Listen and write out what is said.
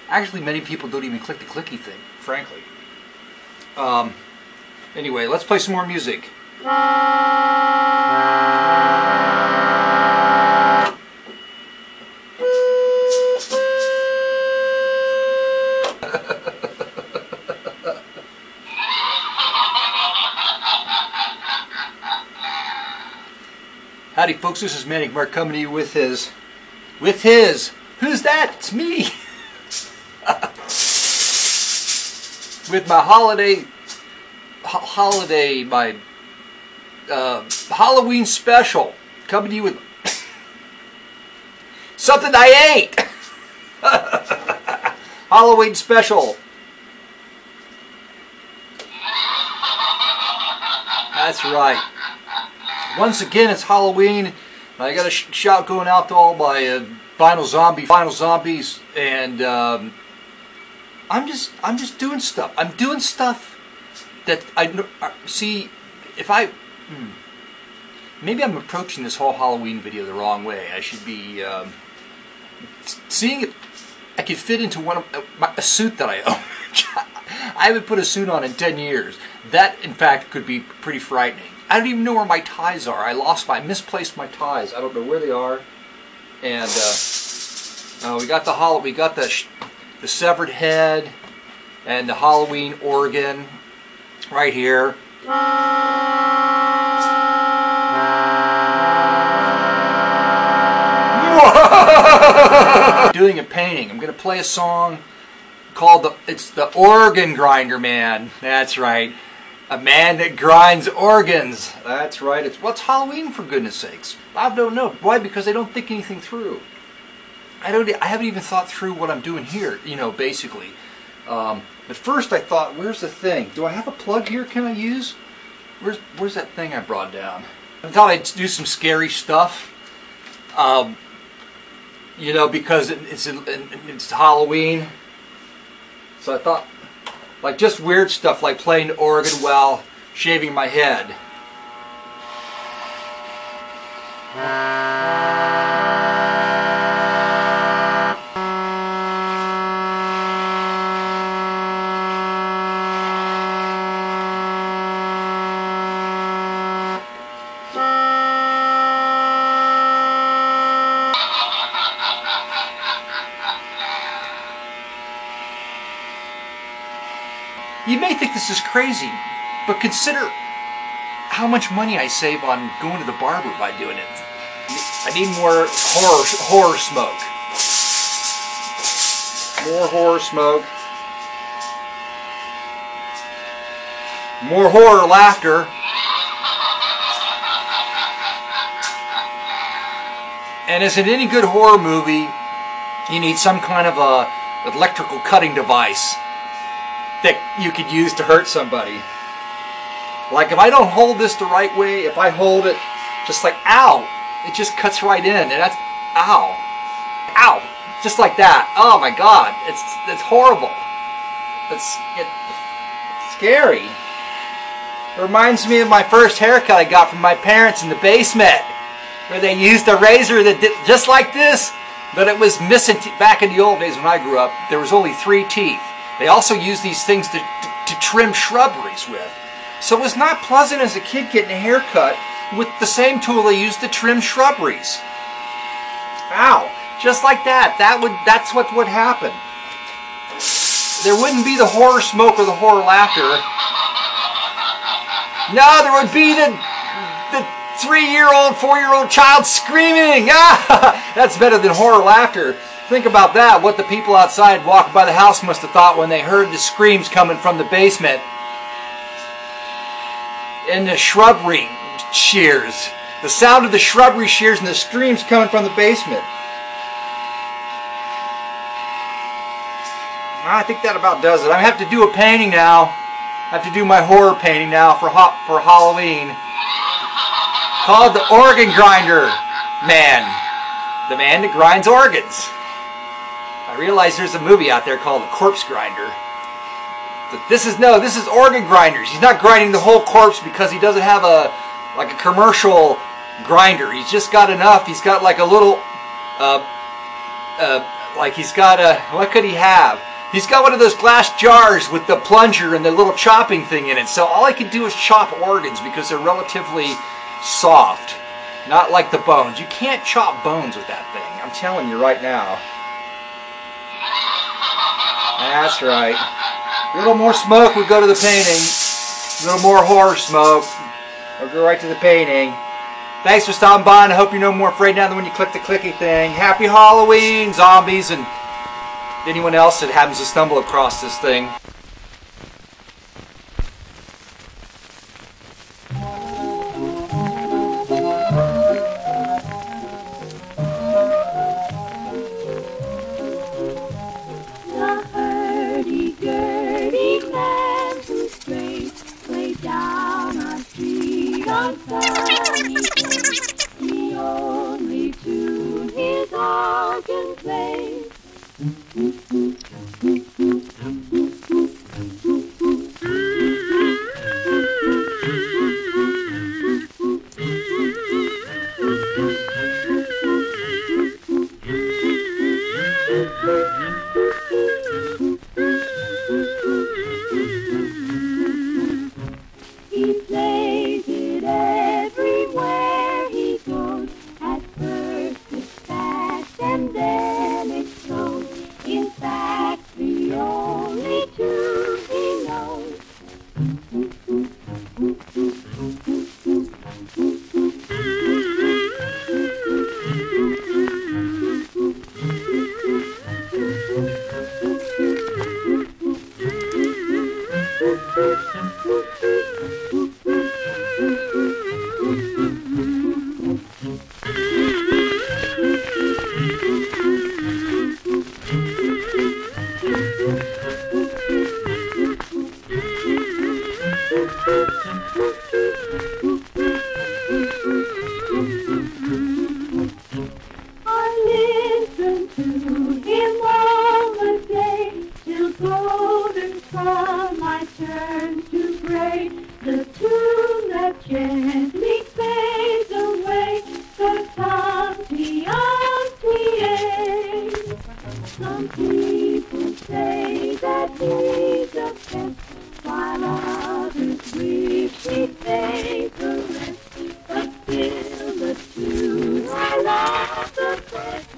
Actually, many people don't even click the clicky thing, frankly. Anyway, let's play some more music. Howdy folks, this is Manic Mark coming to you with his, who's that? It's me! With my Halloween special, coming to you with something I ate! Halloween special. That's right. Once again, it's Halloween. I got a shout going out to all my Final Zombies, and I'm just doing stuff. I'm doing stuff that I see. If I maybe I'm approaching this whole Halloween video the wrong way. I should be seeing it. I could fit into a suit that I own. I haven't put a suit on in 10 years. That, in fact, could be pretty frightening. I don't even know where my ties are. I misplaced my ties. I don't know where they are. And we got the severed head and the Halloween organ right here. Doing a painting. I'm going to play a song called it's the Organ Grinder Man. That's right. A man that grinds organs. That's right. It's Halloween, for goodness sakes. I don't know. Why? Because I don't think anything through. I haven't even thought through what I'm doing here, basically. At first I thought, where's the thing? Do I have a plug here can I use? Where's that thing I brought down? I thought I'd do some scary stuff. Because it's Halloween. So I thought, like just weird stuff, like playing the organ while shaving my head. You may think this is crazy, but consider how much money I save on going to the barber by doing it. I need more horror smoke. More horror smoke. More horror laughter. And as in any good horror movie, you need some kind of a electrical cutting device that you could use to hurt somebody. Like if I don't hold this the right way, if I hold it just like ow, it just cuts right in, and that's ow, ow, just like that. Oh my God, it's horrible. It's scary. It reminds me of my first haircut I got from my parents in the basement, where they used a razor that did just like this, but it was missing. Back in the old days when I grew up, there was only 3 teeth. They also used these things to trim shrubberies with. So it was not pleasant as a kid getting a haircut with the same tool they used to trim shrubberies. Ow! Just like that. That's what would happen. There wouldn't be the horror smoke or the horror laughter. No, there would be the 3-year-old, 4-year-old child screaming. Ah! That's better than horror laughter. Think about that, what the people outside walking by the house must have thought when they heard the screams coming from the basement. And the shrubbery shears. The sound of the shrubbery shears and the screams coming from the basement. I think that about does it. I have to do a painting now. I have to do my horror painting now for Halloween. Called the Organ Grinder Man. The man that grinds organs. I realize there's a movie out there called The Corpse Grinder. But this is organ grinders. He's not grinding the whole corpse because he doesn't have a commercial grinder. He's just got enough. He's got like a little Like he's got a, what could he have? He's got one of those glass jars with the plunger and the little chopping thing in it. So all I can do is chop organs because they're relatively soft. Not like the bones. You can't chop bones with that thing. I'm telling you right now. That's right. A little more smoke would go to the painting. A little more horror smoke. We'll go right to the painting. Thanks for stopping by, and I hope you're no more afraid now than when you click the clicky thing. Happy Halloween, zombies, and anyone else that happens to stumble across this thing. The only tune his organ plays. He plays it everywhere he goes. At first it's fast and then it slows. In fact, the only tune he knows. I listen to him all the day, till golden sun I turn to gray. The tune that gently fades away, the Tanti Anti. Some people say that he's a pest, while others wish he'd pay the rest. But still the tune I love the best.